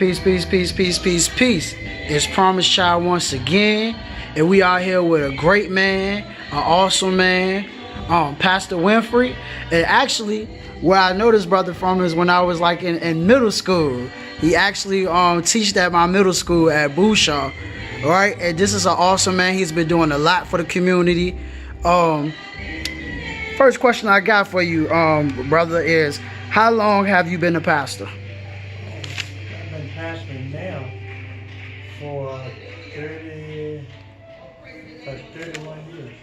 Peace, peace, peace, peace, peace, peace. It's Promise Child once again, and we are here with a great man, an awesome man, Pastor Winfrey. And actually, where I know this brother from is when I was like in middle school. He actually teached at my middle school at Bouchard. All right, and this is an awesome man. He's been doing a lot for the community. First question I got for you, brother, is how long have you been a pastor? I've been pastoring now for 31 years.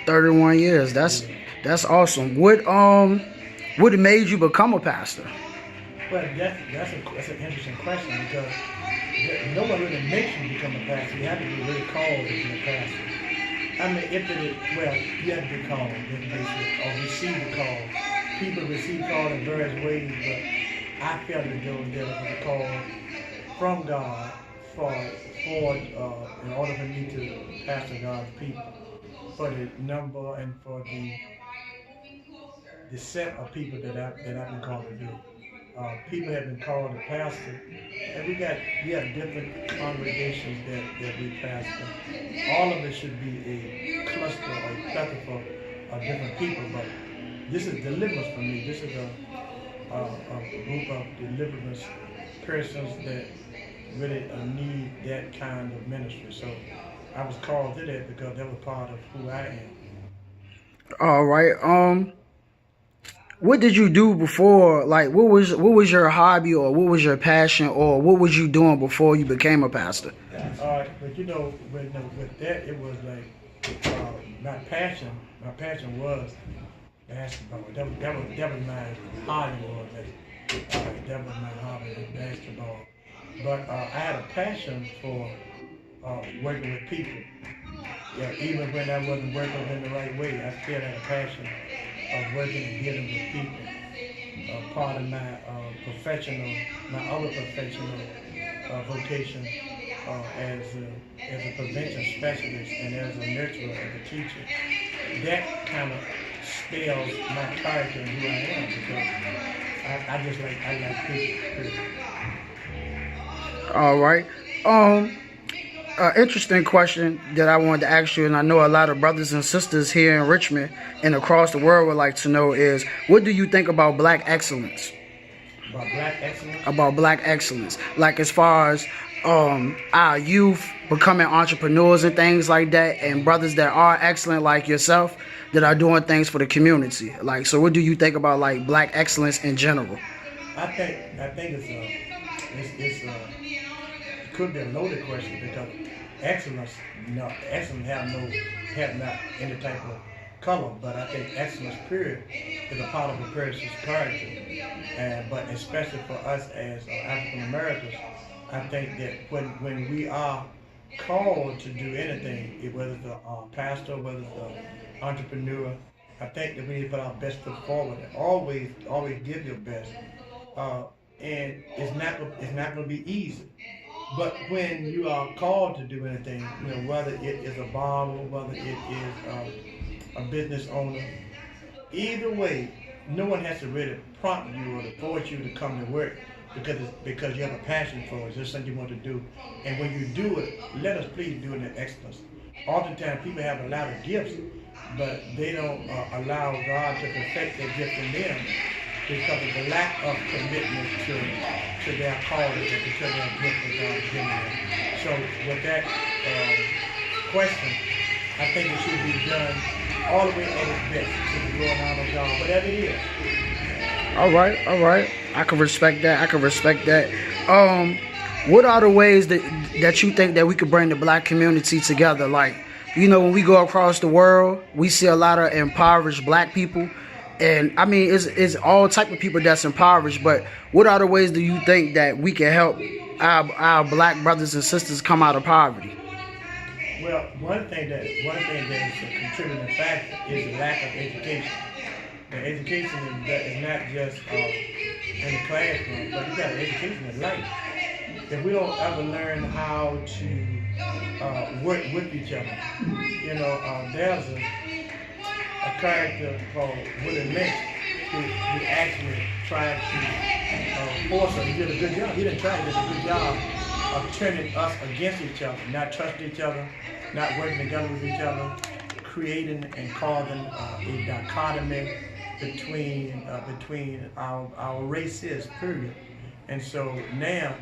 31 years. That's awesome. What made you become a pastor? Well, that's an interesting question because no one really makes you become a pastor. You have to be really called to be a pastor. I mean, you have to be called, or receive the call. People receive call in various ways, but I felt that there was a call from God in order for me to pastor God's people, for the number and for the set of people that I've been called to do. People have been called to pastor, and we have different congregations that we pastor. All of it should be a cluster or a plethora of different people, but this is deliverance for me. This is a group of deliverance persons that really need that kind of ministry. So I was called to that because that was part of who I am. All right. What did you do before? Like, what was your hobby, or what was your passion, or what was you doing before you became a pastor? But with that, it was like my passion. My passion was basketball. That was my hobby. That was my hobby, was basketball. But I had a passion for working with people. Yeah, even when I wasn't working in the right way, I still had a passion of working and dealing with people. Part of my other professional vocation as a prevention specialist and as a nurturer and a teacher. That kind of spells my character and who I am because I like people. All right. Interesting question that I wanted to ask you, and I know a lot of brothers and sisters here in Richmond and across the world would like to know is, what do you think about black excellence? About black excellence? About black excellence. Like as far as our youth becoming entrepreneurs and things like that, and brothers that are excellent like yourself that are doing things for the community. Like, so what do you think about like black excellence in general? I think it could be a loaded question because excellence have not any type of color, but I think excellence period is a part of a person's character, but especially for us as African Americans, I think that when we are called to do anything, whether it's a pastor, whether it's an entrepreneur, I think that we need to put our best foot forward and always give your best, and it's not going to be easy. But when you are called to do anything, whether it is a barber, whether it is a business owner, either way, no one has to really prompt you or to force you to come to work because you have a passion for it. It's just something you want to do. And when you do it, let us please do it in excellence. Oftentimes people have a lot of gifts, but they don't allow God to perfect their gift in them because of the lack of commitment to their calling, to their gift that God has given them. So with that question, I think it should be done all the way at its best to the glory and honor of God, whatever it is. All right. I can respect that. What are the ways that you think that we could bring the black community together? Like, when we go across the world, we see a lot of impoverished black people. And I mean, it's all type of people that's impoverished. But what other ways do you think that we can help our black brothers and sisters come out of poverty? Well, one thing that is a contributing factor is the lack of education. The education is not just in the classroom, but you got an education in life. If we don't ever learn how to work with each other, there's a character called Willie Lynch who actually tried to force us. He did a good job. He didn't try. He did a good job of turning us against each other, not trusting each other, not working together with each other, creating and causing a dichotomy between our races, period. And so now,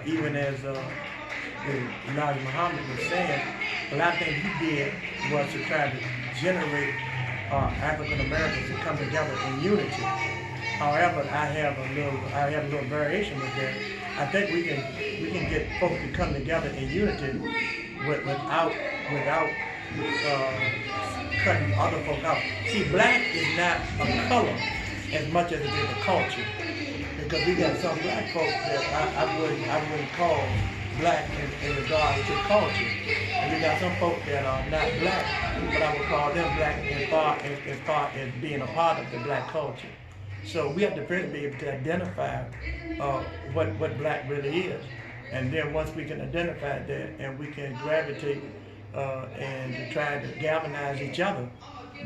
even as Elijah Muhammad was saying, a lot of things he did was to try to generate African Americans to come together in unity. However, I have a little variation with that. I think we can get folks to come together in unity without cutting other folk out. See, black is not a color as much as it is a culture. Because we got some black folks that I wouldn't call black in regards to culture. And we got some folks that are not black, but I would call them black as far as being a part of the black culture. So we have to first be able to identify what black really is. And then once we can identify that and we can gravitate and to try to galvanize each other,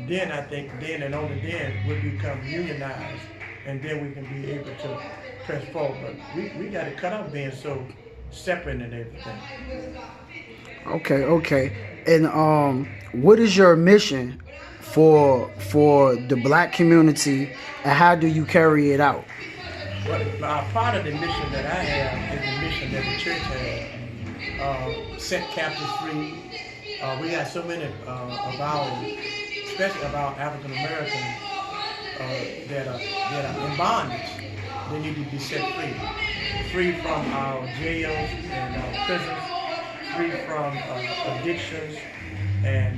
then I think then and only then we become unionized, and then we can be able to press forward. But we got to cut out being so separate and everything. Okay. And what is your mission for the black community, and how do you carry it out? Well, part of the mission that I have is the mission that the church has, set captives free. We got so many especially of our African Americans that are in bondage. They need to be set free from our jails and our prisons, free from addictions, and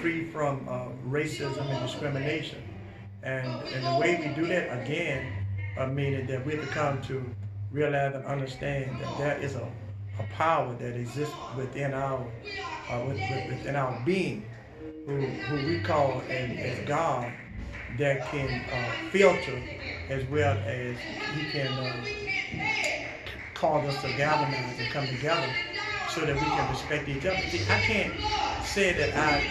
free from racism and discrimination. And the way we do that, again, meaning that we have to come to realize and understand that there is a power that exists within our being, who we call as God, that can filter as well as He can cause us to galvanize and come together so that we can respect each other. See, I can't say that I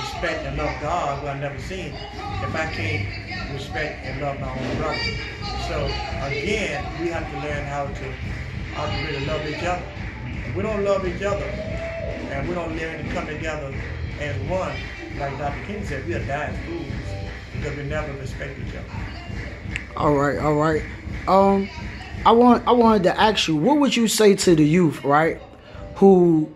respect and love God who I've never seen if I can't respect and love my own brother. So again, we have to learn how to really love each other. If we don't love each other and we don't learn to come together as one, like Dr. King said, we are dying fools because we never respect each other. All right. I wanted to ask you, what would you say to the youth, right, who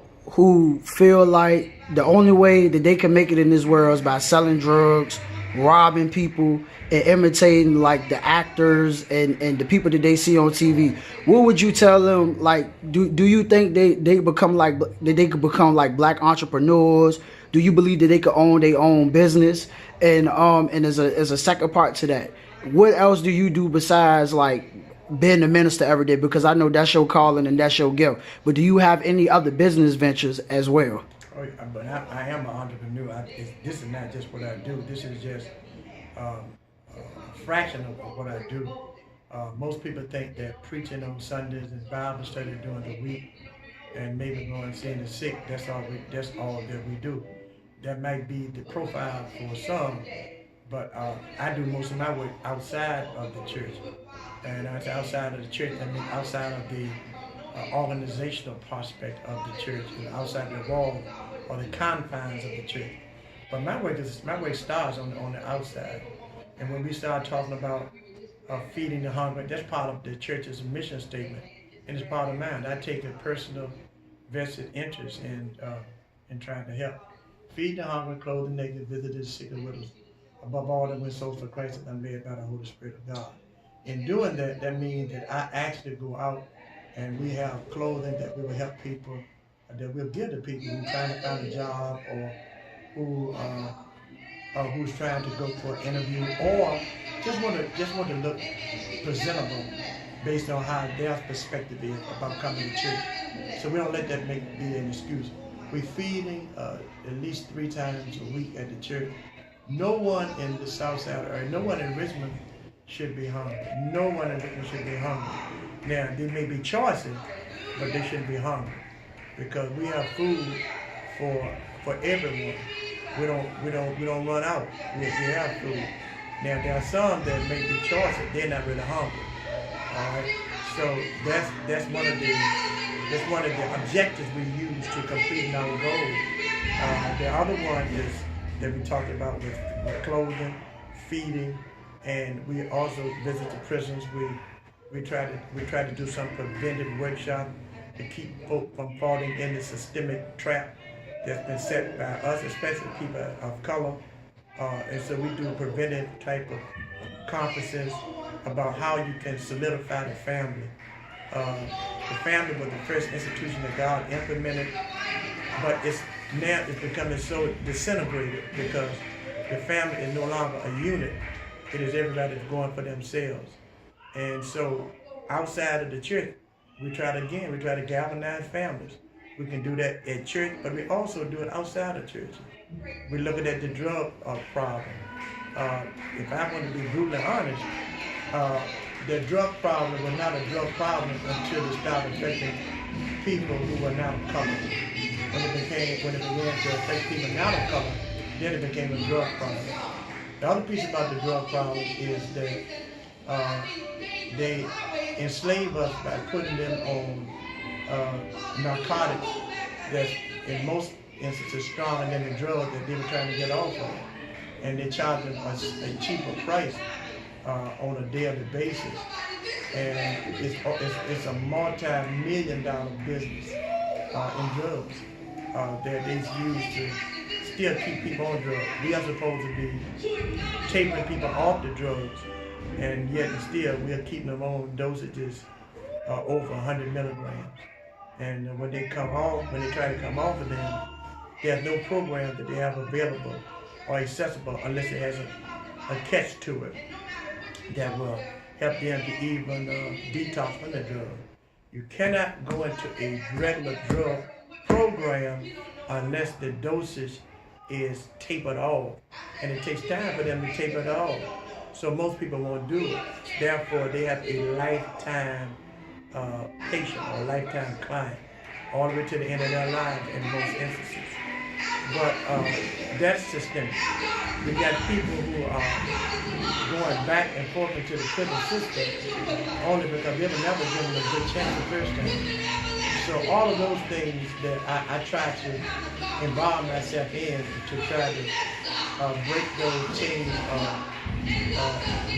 feel like the only way that they can make it in this world is by selling drugs, robbing people, and imitating like the actors and the people that they see on TV? What would you tell them? Like, do you think they could become like black entrepreneurs? Do you believe that they could own their own business? And as a second part to that, what else do you do besides like being a minister every day? Because I know that's your calling and that's your gift. But do you have any other business ventures as well? Oh, yeah, but I am an entrepreneur. This is not just what I do. This is just a fraction of what I do. Most people think that preaching on Sundays and Bible study during the week and maybe going and seeing the sick, that's all that we do. That might be the profile for some, but I do most of my work outside of the church. And I say outside of the church, I mean outside of the organizational prospect of the church, and outside the wall or the confines of the church. But my work starts on the outside. And when we start talking about feeding the hungry, that's part of the church's mission statement, and it's part of mine. I take a personal vested interest in trying to help. Feed the hungry, clothe the naked, visit the sick and widows. Above all, that win souls for Christ and led by the Holy Spirit of God. In doing that, that means that I actually go out and we have clothing that we will help people, that we'll give to people who are trying to find a job or who's trying to go for an interview or just want to look presentable based on how their perspective is about coming to church. So we don't let that be an excuse. We're feeding at least 3 times a week at the church. No one in the South Side area, no one in Richmond should be hungry. No one in Richmond should be hungry. Now, there may be choices, but they shouldn't be hungry because we have food for everyone. We don't run out. We have food. Now, there are some that may be choices. They're not really hungry. All right. So that's one of the objectives we use to completing our goal. The other one is that we talked about with clothing, feeding, and we also visit the prisons. We try to do some preventive workshop to keep folk from falling in the systemic trap that's been set by us, especially people of color. And so we do preventive type of conferences about how you can solidify the family. The family was the first institution that God implemented, but now it's becoming so disintegrated because the family is no longer a unit. It is everybody that's going for themselves. And so outside of the church, we try to galvanize families. We can do that at church, but we also do it outside of church. We're looking at the drug problem. If I want to be brutally honest, the drug problem was not a drug problem until it started affecting people who were now color. When it began to affect people now of color, then it became a drug problem. The other piece about the drug problem is that they enslave us by putting them on narcotics that's in most instances stronger than the drug that they were trying to get off of. And they charge them a cheaper price on a daily basis. And it's a multi-million-dollar business in drugs that is used to still keep people on drugs. We are supposed to be tapering people off the drugs, and yet still we are keeping them on dosages over 100 milligrams. And when they try to come off of them, there's no program that they have available or accessible unless it has a catch to it that will help them to even detox from the drug. You cannot go into a regular drug program unless the dosage is tapered off, and it takes time for them to taper it off. So most people won't do it. Therefore, they have a lifetime patient or lifetime client all the way to the end of their lives in most instances. But that's systemic. We got people who are going back and forth into the prison system only because they were never given a good chance the first time. So all of those things that I try to involve myself in to try to break those chains of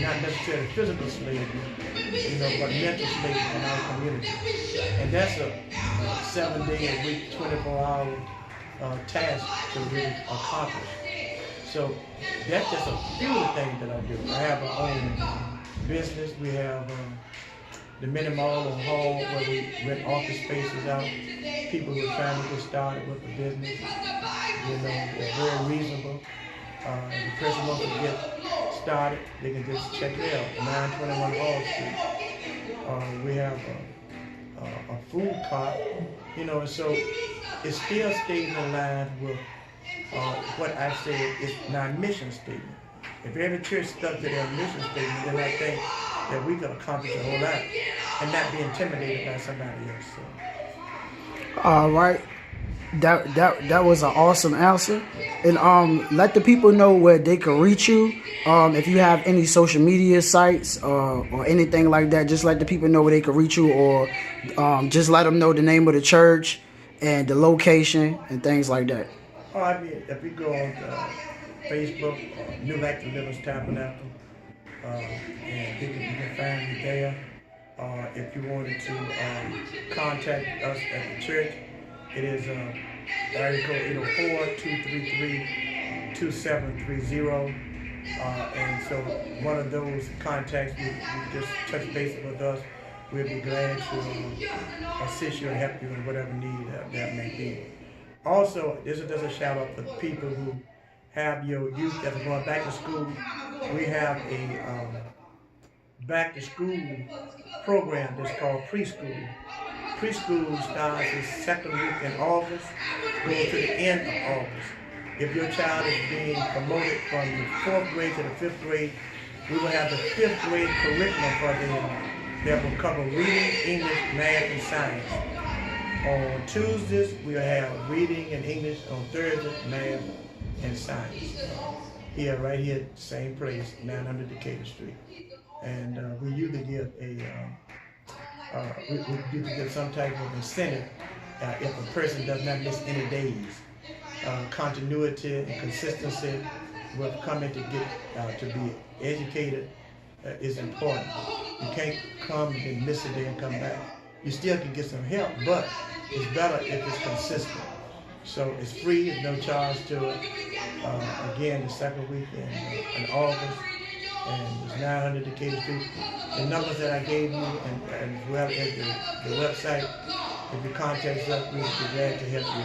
not necessarily physical slavery, but mental slavery in our community. And that's a 7-day-a-week, 24-hour task to really accomplish. So that's just a few of the things that I do. I have our own business. We have the mini mall or hall where we rent office spaces out. People who are trying to get started with a business, it's very reasonable. If the person wants to get started, they can just check it out, 921 Hall Street. We have a food cart, so it still stays in line with what I say is my mission statement. If every church stuck to their mission statement, then I think that we could accomplish a whole lot and not be intimidated by somebody else. So. All right. That was an awesome answer. And let the people know where they can reach you. If you have any social media sites or anything like that, just let the people know where they can reach you, or just let them know the name of the church and the location and things like that. Oh, I mean, if you go on Facebook, New Life Deliverance Tabernacle, and you can find me there. If you wanted to contact us at the church, it is area code 804-233-2730. And so one of those contacts, you just touch base with us. We'll be glad to assist you and help you in whatever need that may be. Also, this is just a shout out for people who have your youth that are going back to school. We have a back to school program that's called preschool. Preschool starts the second week in August, going to the end of August. If your child is being promoted from the 4th grade to the 5th grade, we will have the 5th grade curriculum for them that will cover reading, English, math, and science. On Tuesdays, we'll have reading and English. On Thursdays, math and science. Right here, same place, 900 Decatur Street. and we usually give we usually give some type of incentive if a person does not miss any days. Continuity and consistency with coming to get to be educated is important. You can't come and miss a day and come back. You still can get some help, but it's better if it's consistent. So it's free, there's no charge to it. Again, the second week in August, and it's 900 Decatur Street. The numbers that I gave you, and as well as the website, if you contact us, we'll be glad to help you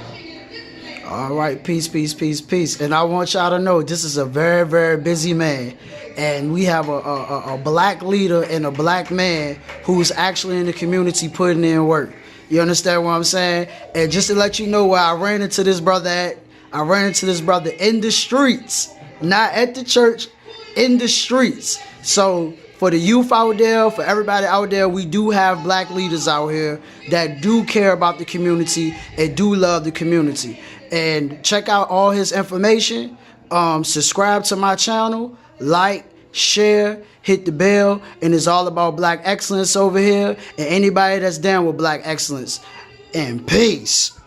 out. All right, peace, peace, peace, peace. And I want y'all to know this is a very, very busy man. And we have a black leader and a black man who's actually in the community putting in work. You understand what I'm saying? And just to let you know where I ran into this brother at, I ran into this brother in the streets, not at the church, in the streets. So for the youth out there, for everybody out there, we do have black leaders out here that do care about the community and do love the community. And check out all his information. Subscribe to my channel, like, share, hit the bell, and it's all about black excellence over here and anybody that's down with black excellence. And peace.